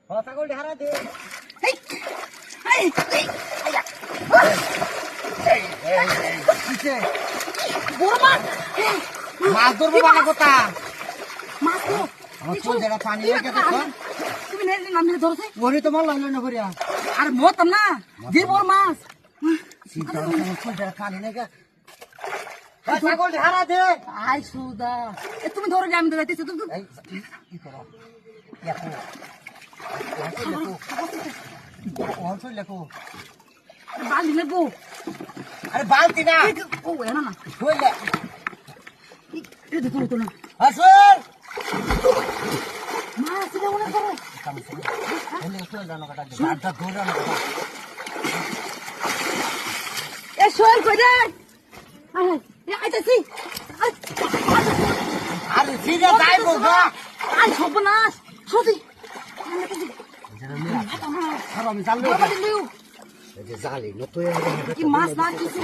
ছাগলটি হারা দে। মাছ ধরবো বানা কথা আমার চোখ জায়গা পানি হয়ে গেছে। তুমি নাম ধরছে ওরে তোমার লাগলো না করিয়া আর মতাম না যে বড় মাছ চোখ জায়গা পানি নেই ছাগলটি হারা দে। আই সুদা তুমি ধরে আমি তো যাইতেছি তুমি কি করো লেখো বালি নেবো আরে বালতি না ও এনা না ধরলে এই দেখো তো না আসল মাছ ছিল মনে করো এ শোল কই রে আইতাছি আরে সিধা যাইবো গা আই সর্বনাশ সত্যি আমি জানলো বাবা দিলু এই যে জালি নতুন কি মাছ না কিছু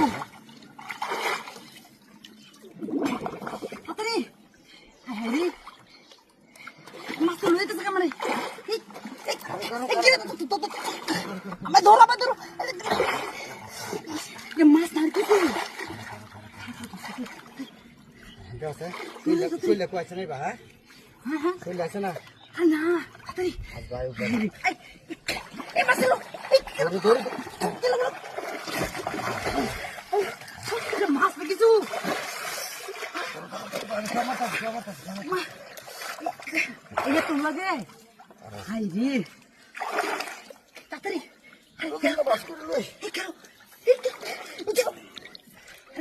আতরি আরে মাছ তো লইতেছে কামড়ে আমি ধরো ये मास नार की थी আছে কো আছে নাই বা হ্যাঁ কইলে আছে না না আতরি গায় এই মাছ লো ধরে ধরে ये मास में কিছু ये तुम लगे हाय रे तातरी বাস করে লই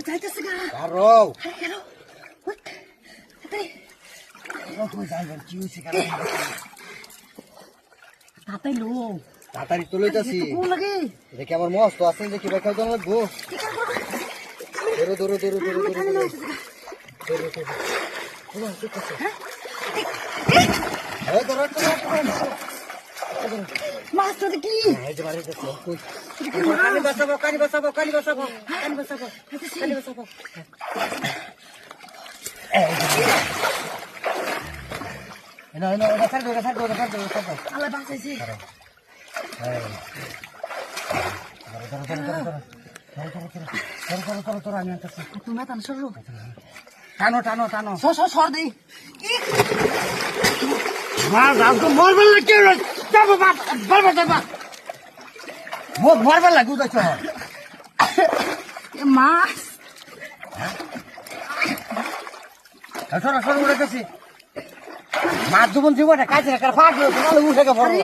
যাইতেছে গা আরো হ্যালো তাড়াতাড়ি তুই যাইবেন কি হইছে কেন তাড়াতাড়ি লো তাড়াতাড়ি তো লইতাছি কোন লাগে দেখি আমার মস্ত আছে দেখি ভাই খাওয়া লাগবো ধরো মাছ তো কি এই যে মারি যাচ্ছে কানি বাসাবো না ছাড় দো আল্লাহ বাঁচাইছে ধরো আমি আনতেছি তুমি টান সরো টানো সর দেই মার তো মরবার লাগে যাবো মরবার লাগে উদাচ্ছ মাছ সর উড়ে গেছি মাছ জীবন জীবনে কাজে ফাট উঠে গেছে